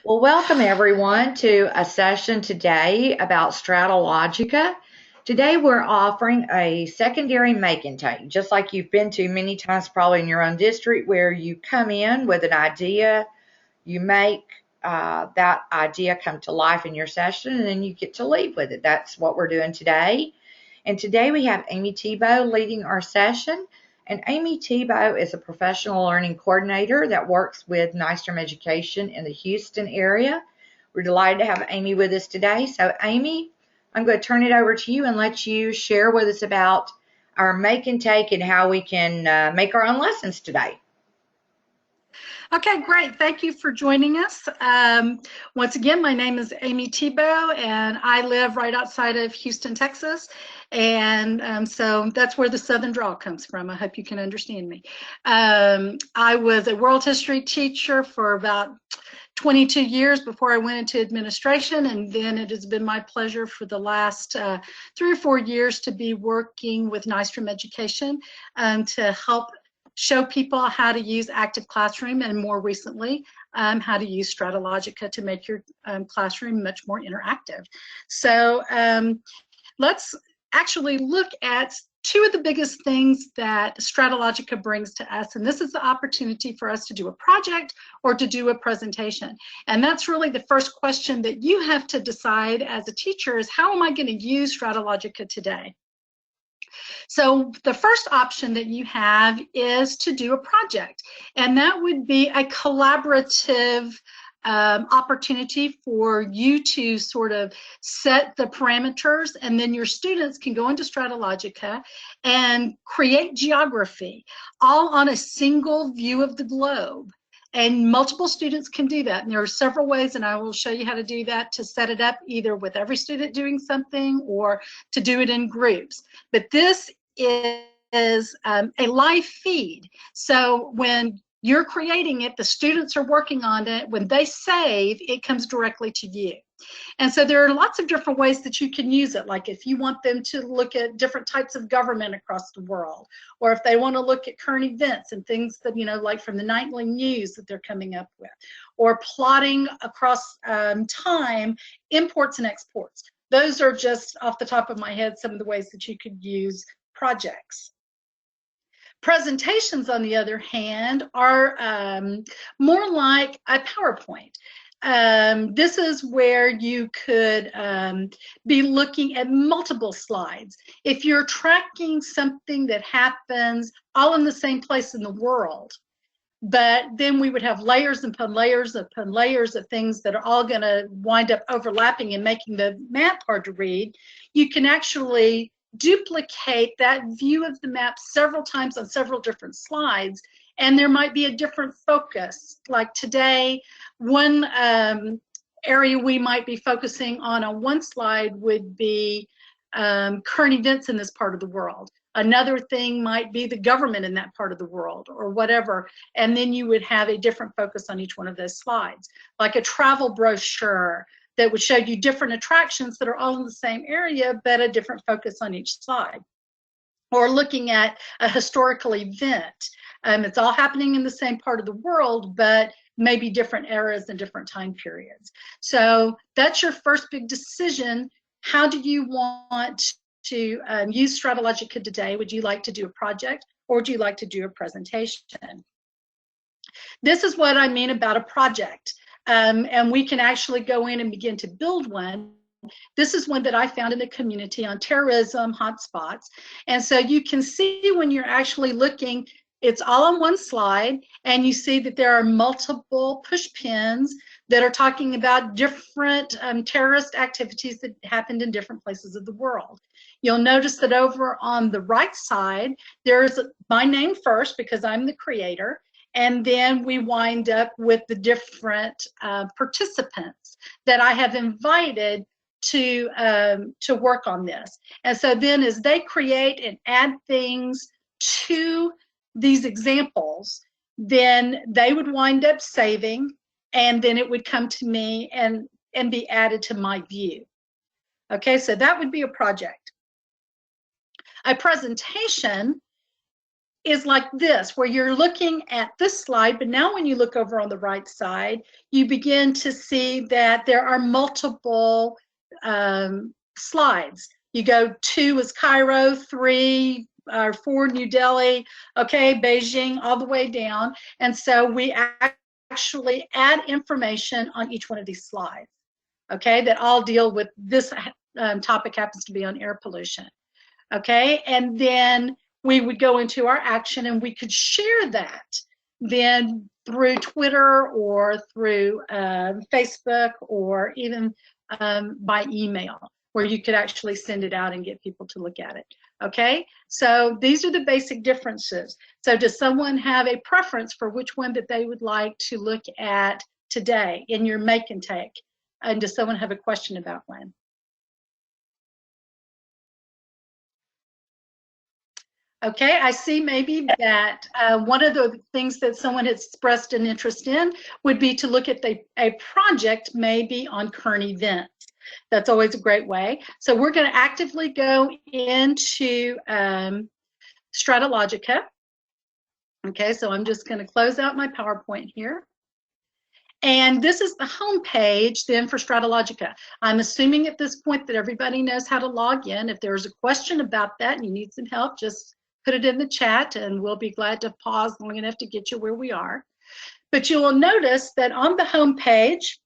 Well, welcome everyone to a session today about StrataLogica. Today we're offering a secondary make and take, just like you've been to many times probably in your own district, where you come in with an idea, you make that idea come to life in your session, and then you get to leave with it. That's what we're doing today. And today we have Amy Tebow leading our session. And Amy Tebow is a professional learning coordinator that works with Nystrom Education in the Houston area. We're delighted to have Amy with us today. So Amy, I'm going to turn it over to you and let you share with us about our make and take and how we can make our own lessons today. Okay, great. Thank you for joining us. Once again, my name is Amy Tebow, and I live right outside of Houston, Texas. And so that's where the Southern drawl comes from. I hope you can understand me. I was a world history teacher for about 22 years before I went into administration, and then it has been my pleasure for the last 3 or 4 years to be working with Nystrom Education to help show people how to use Active Classroom, and more recently, how to use StrataLogica to make your classroom much more interactive. So let's actually look at two of the biggest things that StrataLogica brings to us, and this is the opportunity for us to do a project or to do a presentation. And that's really the first question that you have to decide as a teacher is, how am I going to use StrataLogica today? So the first option that you have is to do a project, and that would be a collaborative opportunity for you to sort of set the parameters, and then your students can go into StrataLogica and create geography all on a single view of the globe. And multiple students can do that. And there are several ways, and I will show you how to do that, to set it up either with every student doing something or to do it in groups. But this is a live feed. So when you're creating it, the students are working on it. When they save, it comes directly to you. And so there are lots of different ways that you can use it. Like if you want them to look at different types of government across the world, or if they want to look at current events and things that, like from the nightly news that they're coming up with, or plotting across time, imports and exports. Those are just off the top of my head some of the ways that you could use projects. Presentations, on the other hand, are more like a PowerPoint. This is where you could be looking at multiple slides. If you're tracking something that happens all in the same place in the world, but then we would have layers upon layers upon layers of things that are all going to wind up overlapping and making the map hard to read, you can actually duplicate that view of the map several times on several different slides, and there might be a different focus. Like today, one area we might be focusing on one slide would be current events in this part of the world. Another thing might be the government in that part of the world or whatever, and then you would have a different focus on each one of those slides. Like a travel brochure that would show you different attractions that are all in the same area, but a different focus on each slide. Or looking at a historical event. It's all happening in the same part of the world, but maybe different eras and different time periods. So that's your first big decision. How do you want to use StrataLogica today? Would you like to do a project, or would you like to do a presentation? This is what I mean about a project. And we can actually go in and begin to build one. This is one that I found in the community on terrorism hotspots. And so you can see when you're actually looking, it's all on one slide, and you see that there are multiple push pins that are talking about different terrorist activities that happened in different places of the world. You'll notice that over on the right side, there's my name first because I'm the creator. And then we wind up with the different participants that I have invited to work on this. And so then as they create and add things to these examples, then they would wind up saving, and then it would come to me and be added to my view. Okay, so that would be a project. A presentation is like this, where you're looking at this slide, but now when you look over on the right side, you begin to see that there are multiple slides. You go 2 is Cairo, 3 or 4 New Delhi, okay, Beijing, all the way down. And so we actually add information on each one of these slides, okay, that all deal with this topic happens to be on air pollution, okay? And then we would go into our action and we could share that then through Twitter or through Facebook or even by email, where you could actually send it out and get people to look at it. Okay, so these are the basic differences. So does someone have a preference for which one that they would like to look at today in your make and take? And does someone have a question about one? Okay, I see maybe that one of the things that someone has expressed an interest in would be to look at a project maybe on current events. That's always a great way. So we're going to actively go into StrataLogica. Okay, so I'm just going to close out my PowerPoint here. And this is the home page then for StrataLogica. I'm assuming at this point that everybody knows how to log in. If there's a question about that and you need some help, just put it in the chat and we'll be glad to pause long enough to get you where we are. But you will notice that on the home page,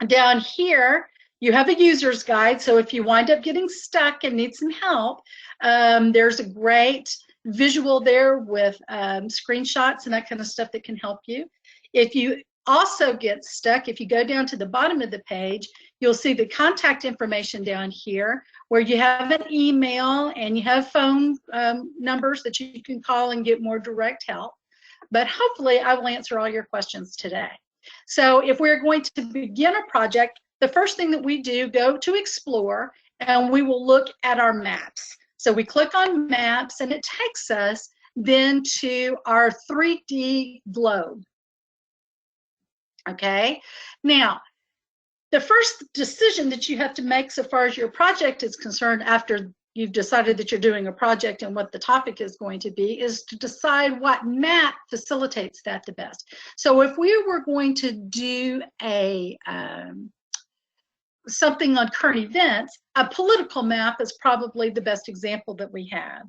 down here, you have a user's guide. So if you wind up getting stuck and need some help, there's a great visual there with screenshots and that kind of stuff that can help you. If you also get stuck, if you go down to the bottom of the page, you'll see the contact information down here where you have an email and you have phone numbers that you can call and get more direct help. But hopefully I will answer all your questions today. So if we're going to begin a project, the first thing that we do, go to Explore, and we will look at our maps. So we click on Maps, and it takes us then to our 3D globe. Okay, now, the first decision that you have to make so far as your project is concerned after you've decided that you're doing a project and what the topic is going to be is to decide what map facilitates that the best. So if we were going to do a something on current events, a political map is probably the best example that we have.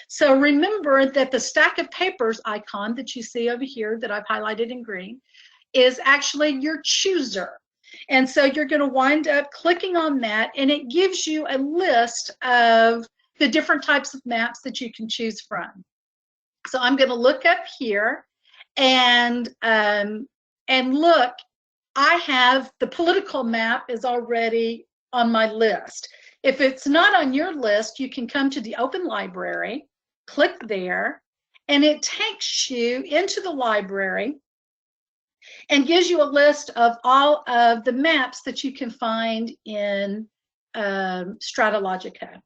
So remember that the stack of papers icon that you see over here that I've highlighted in green is actually your chooser. And so you're going to wind up clicking on that, and it gives you a list of the different types of maps that you can choose from. So I'm going to look up here and look. I have the political map is already on my list. If it's not on your list, you can come to the Open Library, click there, and it takes you into the library and gives you a list of all of the maps that you can find in StrataLogica.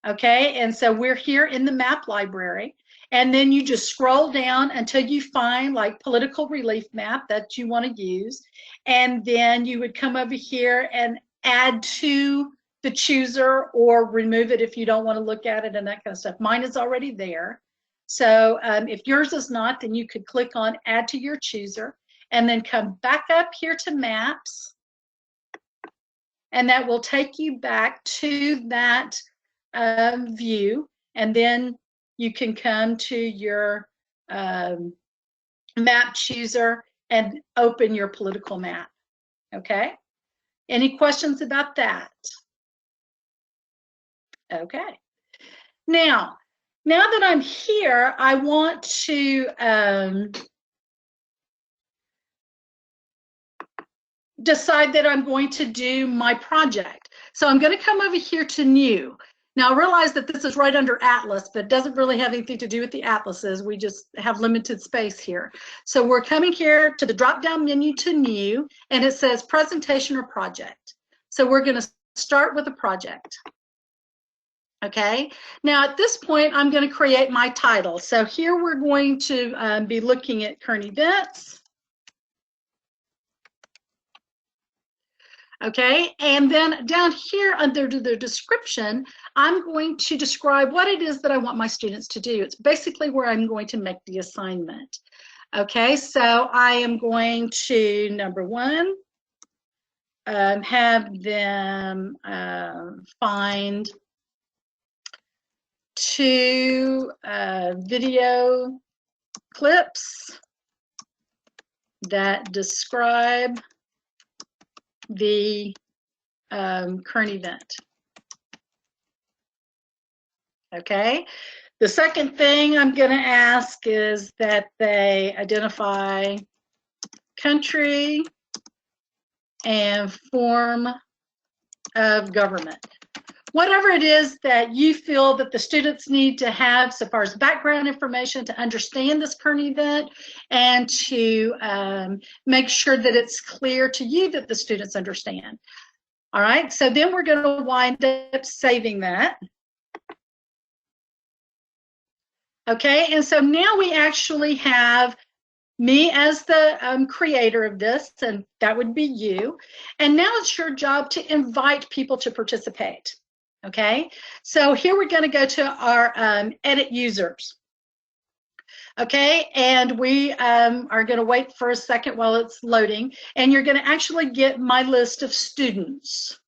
Okay, and so we're here in the map library, and then you just scroll down until you find like political relief map that you want to use, and then you would come over here and add to the chooser or remove it if you don't want to look at it and that kind of stuff. Mine is already there. So if yours is not, then you could click on add to your chooser and then come back up here to maps, and that will take you back to that view, and then you can come to your map chooser and open your political map. Okay, any questions about that? Okay, now that I'm here, I want to decide that I'm going to do my project. So I'm going to come over here to New. Now realize that this is right under Atlas, but it doesn't really have anything to do with the atlases. We just have limited space here. So we're coming here to the drop-down menu to New, and it says Presentation or Project. So we're going to start with a project. Okay, now at this point, I'm going to create my title. So here we're going to be looking at current events. Okay, and then down here under the description, I'm going to describe what it is that I want my students to do. It's basically where I'm going to make the assignment. Okay, so I am going to, number one, have them find 2 video clips that describe the current event. Okay. The second thing I'm going to ask is that they identify country and form of government. Whatever it is that you feel that the students need to have so far as background information to understand this current event and to make sure that it's clear to you that the students understand. All right, so then we're going to wind up saving that. Okay, and so now we actually have me as the creator of this, and that would be you. And now it's your job to invite people to participate. Okay, so here we're going to go to our edit users. Okay, and we are going to wait for a second while it's loading, and you're going to actually get my list of students.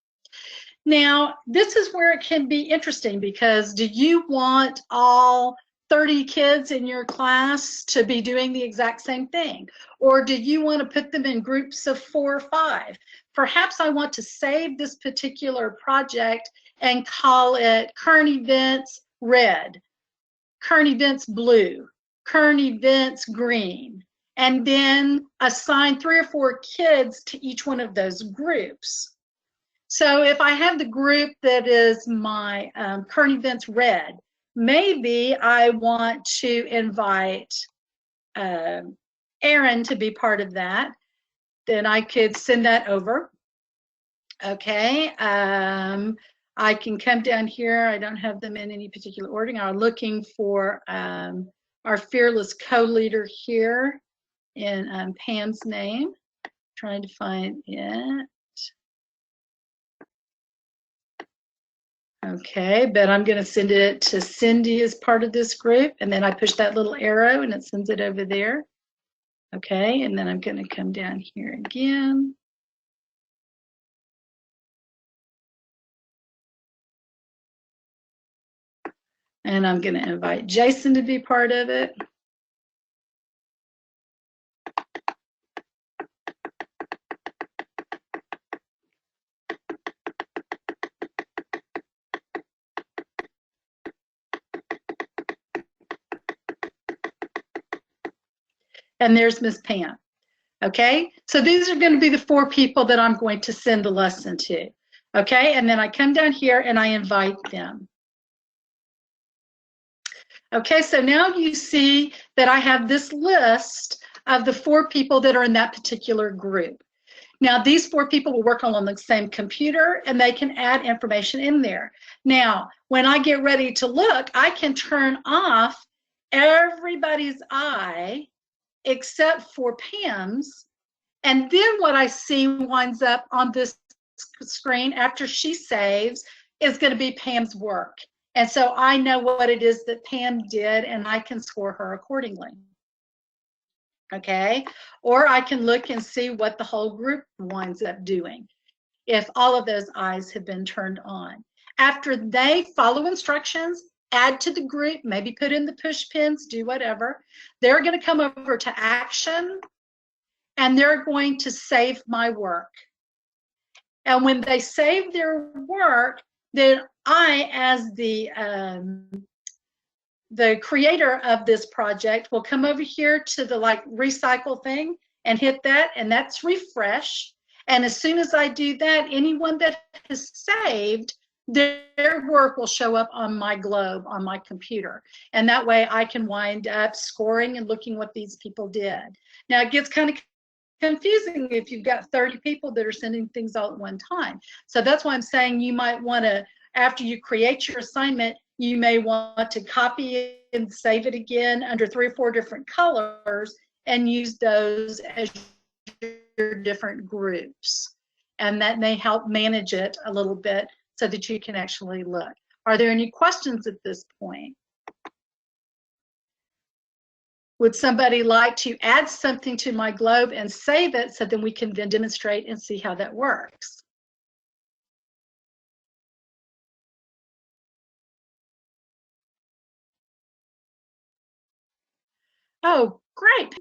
Now, this is where it can be interesting, because do you want all 30 kids in your class to be doing the exact same thing? Or do you want to put them in groups of 4 or 5? Perhaps I want to save this particular project and call it Current Events Red, Current Events Blue, Current Events Green, and then assign 3 or 4 kids to each one of those groups. So if I have the group that is my Current Events Red, maybe I want to invite Aaron to be part of that. Then I could send that over. Okay, I can come down here. I don't have them in any particular ordering. I'm looking for our fearless co-leader here in Pam's name. Trying to find it. Okay, but I'm going to send it to Cindy as part of this group, and then I push that little arrow and it sends it over there. Okay, and then I'm going to come down here again. And I'm going to invite Jason to be part of it. And there's Miss Pam. Okay, so these are going to be the 4 people that I'm going to send the lesson to. Okay, and then I come down here and I invite them. Okay, so now you see that I have this list of the 4 people that are in that particular group. Now, these 4 people will work on the same computer and they can add information in there. Now, when I get ready to look, I can turn off everybody's eye except for Pam's. And then what I see winds up on this screen after she saves is going to be Pam's work. And so I know what it is that Pam did and I can score her accordingly. Okay, or I can look and see what the whole group winds up doing if all of those eyes have been turned on. After they follow instructions, add to the group, maybe put in the push pins, do whatever, they're going to come over to action and they're going to save my work. And when they save their work, then I, as the creator of this project, will come over here to the recycle thing and hit that, and that's refresh. And as soon as I do that, anyone that has saved their work will show up on my globe on my computer, and that way I can wind up scoring and looking what these people did. Now it gets kind of confusing if you've got 30 people that are sending things all at one time. So that's why I'm saying you might want to, after you create your assignment, you may want to copy it and save it again under 3 or 4 different colors and use those as your different groups. and that may help manage it a little bit so that you can actually look. Are there any questions at this point? Would somebody like to add something to my globe and save it so then we can then demonstrate and see how that works? Oh, great.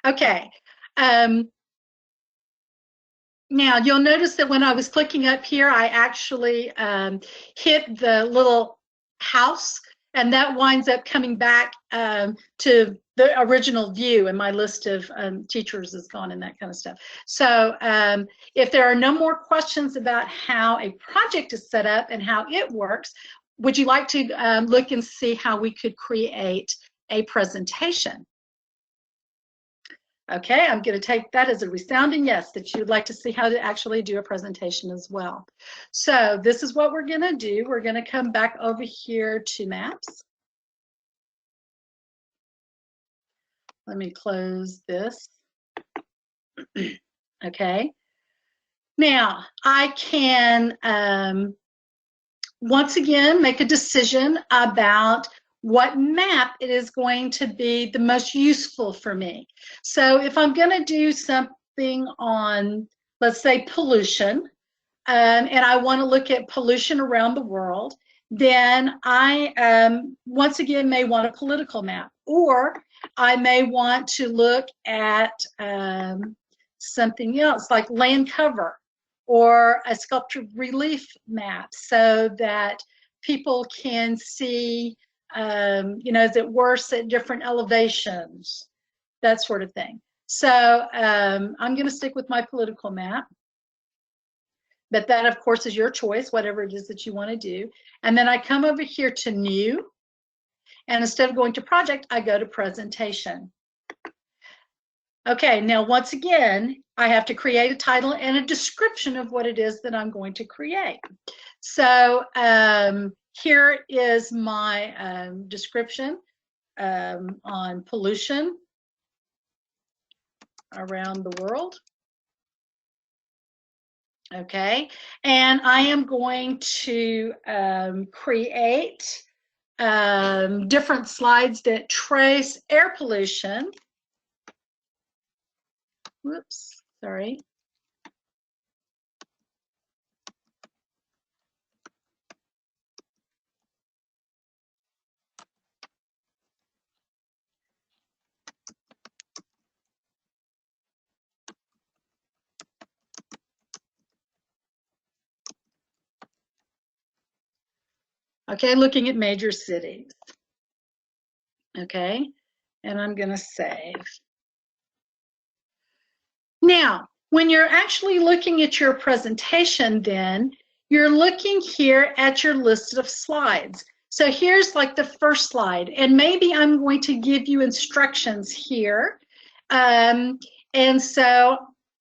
Okay. Now you'll notice that when I was clicking up here, I actually hit the little house, and that winds up coming back to the original view, and my list of teachers is gone and that kind of stuff. So if there are no more questions about how a project is set up and how it works, would you like to look and see how we could create a presentation? Okay, I'm going to take that as a resounding yes, that you'd like to see how to actually do a presentation as well. So this is what we're going to do. We're going to come back over here to maps. Let me close this. Okay. Now I can once again make a decision about what map it is going to be the most useful for me. So if I'm going to do something on, let's say, pollution, and I want to look at pollution around the world, then I once again may want a political map, or I may want to look at something else like land cover or a sculptured relief map so that people can see you know, is it worse at different elevations, that sort of thing. So I'm going to stick with my political map. But that, of course, is your choice, whatever it is that you want to do. And then I come over here to New. And instead of going to Project, I go to Presentation. Okay, now once again, I have to create a title and a description of what it is that I'm going to create. So here is my description on pollution around the world. Okay, and I am going to create different slides that trace air pollution. Whoops, sorry. Okay, looking at major cities. Okay, and I'm going to save. Now, when you're actually looking at your presentation, then you're looking here at your list of slides. So here's like the first slide, and maybe I'm going to give you instructions here. And so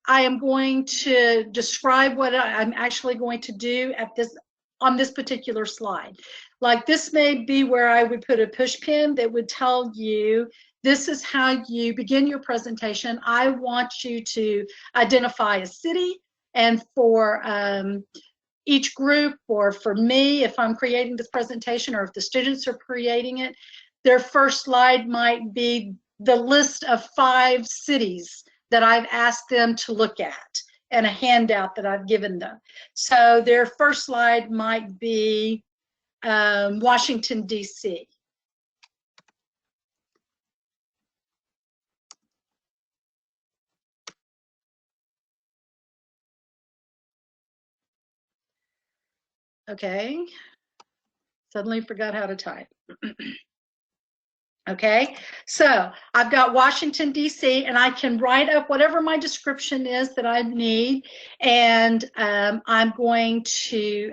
I am going to describe what I'm actually going to do at this on this particular slide. Like this may be where I would put a push pin that would tell you this is how you begin your presentation. I want you to identify a city, and for each group, or for me, if I'm creating this presentation, or if the students are creating it, their first slide might be the list of 5 cities that I've asked them to look at and a handout that I've given them. So their first slide might be Washington, D.C. Okay, suddenly forgot how to type. Okay, so I've got Washington, D.C., and I can write up whatever my description is that I need, and I'm going to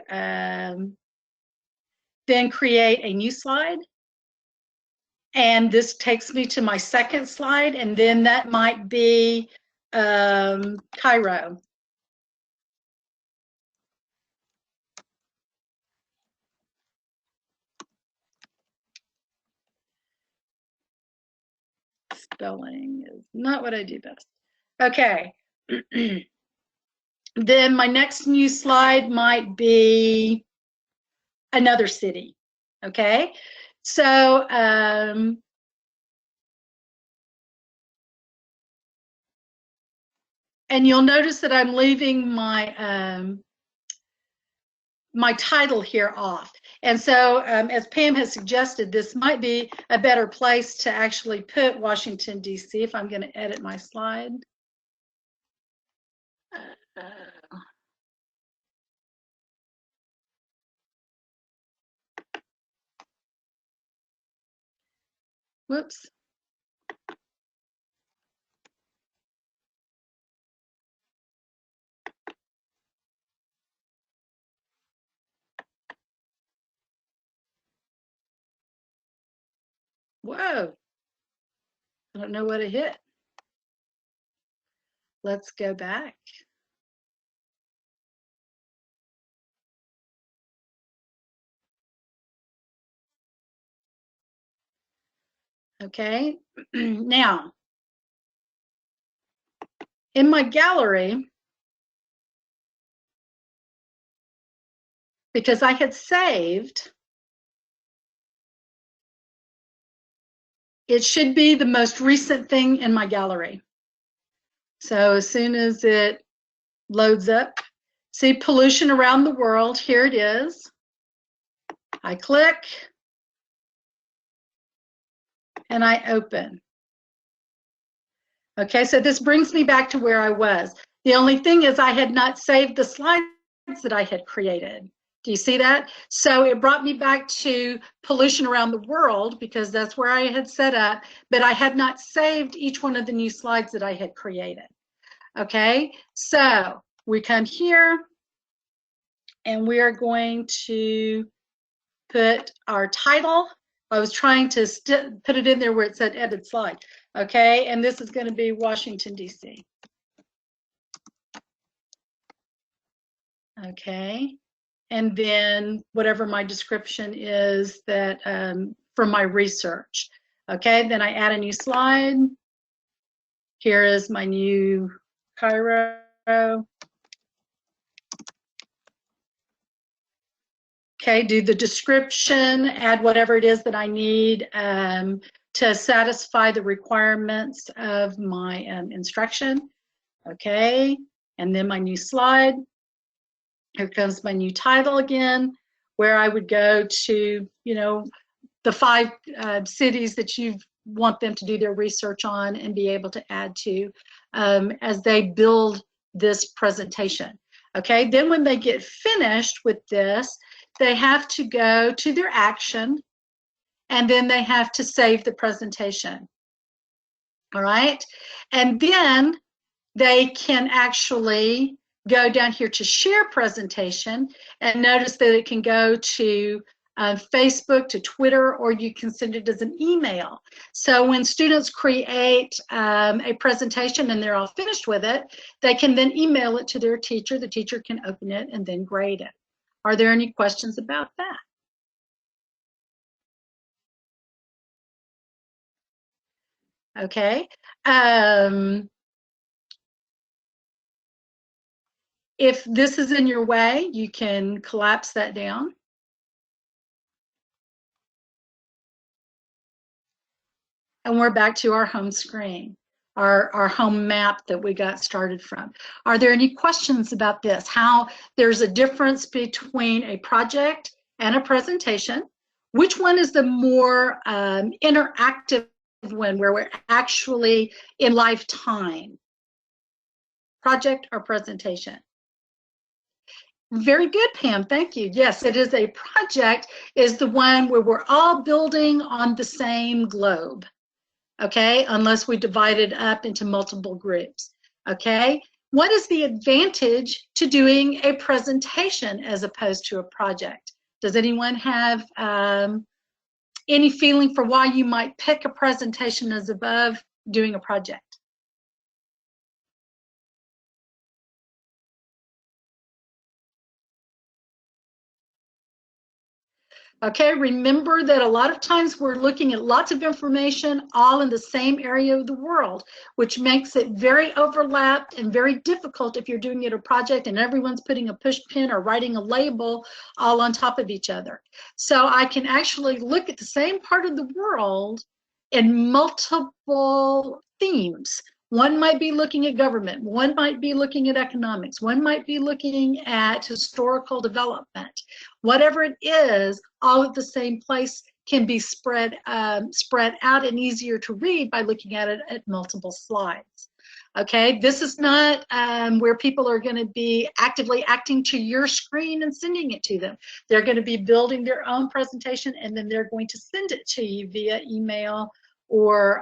then create a new slide. And this takes me to my second slide, and then that might be Cairo. spelling is not what I do best. Okay. Then my next new slide might be another city. Okay. So, and you'll notice that I'm leaving my my title here off. And so, as Pam has suggested, this might be a better place to actually put Washington, D.C. if I'm going to edit my slide. Whoops. Whoa. I don't know what it hit. Let's go back. Okay. Now, in my gallery, because I had saved, it should be the most recent thing in my gallery. So as soon as it loads up, see pollution around the world, here it is. I click and I open. Okay, so this brings me back to where I was. The only thing is I had not saved the slides that I had created. Do you see that? So it brought me back to pollution around the world because that's where I had set up, but I had not saved each one of the new slides that I had created. Okay, so we come here and we are going to put our title. I was trying to put it in there where it said edit slide. Okay, and this is going to be Washington, D.C. Okay, and then whatever my description is that from my research. Okay, then I add a new slide. Here is my new Cairo. Okay, do the description, add whatever it is that I need to satisfy the requirements of my instruction. Okay, and then my new slide. Here comes my new title again, where I would go to, you know, the 5 cities that you want them to do their research on and be able to add to as they build this presentation. Okay, then when they get finished with this, they have to go to their action and then they have to save the presentation. All right, and then they can actually go down here to share presentation and notice that it can go to Facebook, to Twitter, or you can send it as an email. So when students create a presentation and they're all finished with it, they can then email it to their teacher. The teacher can open it and then grade it. Are there any questions about that? Okay. If this is in your way, you can collapse that down. And we're back to our home screen, our home map that we got started from. Are there any questions about this? How there's a difference between a project and a presentation? Which one is the more interactive one where we're actually in lifetime? Project or presentation? Very good, Pam, thank you. Yes, it is a project, is the one where we're all building on the same globe. Okay, unless we divide it up into multiple groups. Okay, what is the advantage to doing a presentation as opposed to a project? Does anyone have any feeling for why you might pick a presentation as above doing a project? Okay, remember that a lot of times we're looking at lots of information all in the same area of the world, which makes it very overlapped and very difficult if you're doing it a project and everyone's putting a push pin or writing a label all on top of each other. So I can actually look at the same part of the world in multiple themes. One might be looking at government, one might be looking at economics, one might be looking at historical development. Whatever it is, all at the same place can be spread out and easier to read by looking at it at multiple slides. Okay, this is not where people are going to be actively acting to your screen and sending it to them. They're going to be building their own presentation, and then they're going to send it to you via email or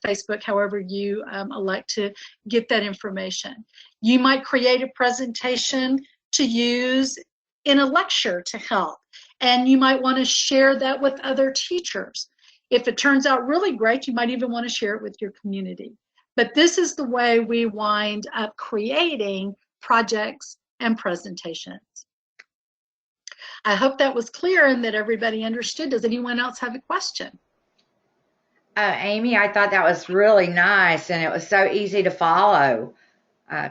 Facebook, however you elect to get that information. You might create a presentation to use in a lecture to help, and you might want to share that with other teachers. If it turns out really great, you might even want to share it with your community. But this is the way we wind up creating projects and presentations. I hope that was clear and that everybody understood. Does anyone else have a question? Amy, I thought that was really nice, and it was so easy to follow.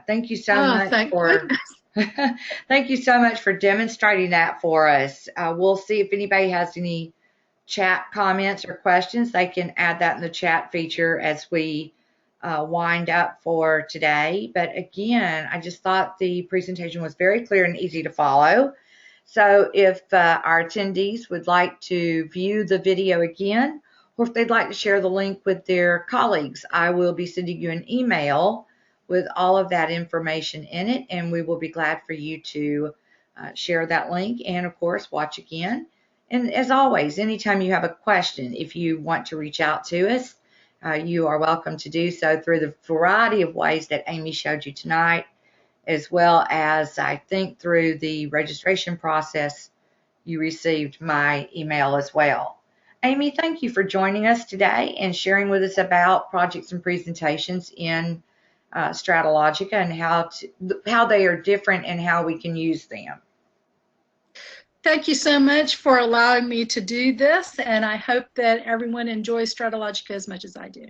Thank you so much for thank you so much for demonstrating that for us. We'll see if anybody has any chat comments or questions. They can add that in the chat feature as we wind up for today. But again, I just thought the presentation was very clear and easy to follow. So if our attendees would like to view the video again, or if they'd like to share the link with their colleagues, I will be sending you an email with all of that information in it, and we will be glad for you to share that link and, of course, watch again. And as always, anytime you have a question, if you want to reach out to us, you are welcome to do so through the variety of ways that Amy showed you tonight, as well as I think through the registration process, you received my email as well. Amy, thank you for joining us today and sharing with us about projects and presentations in StrataLogica and how they are different and how we can use them. Thank you so much for allowing me to do this, and I hope that everyone enjoys StrataLogica as much as I do.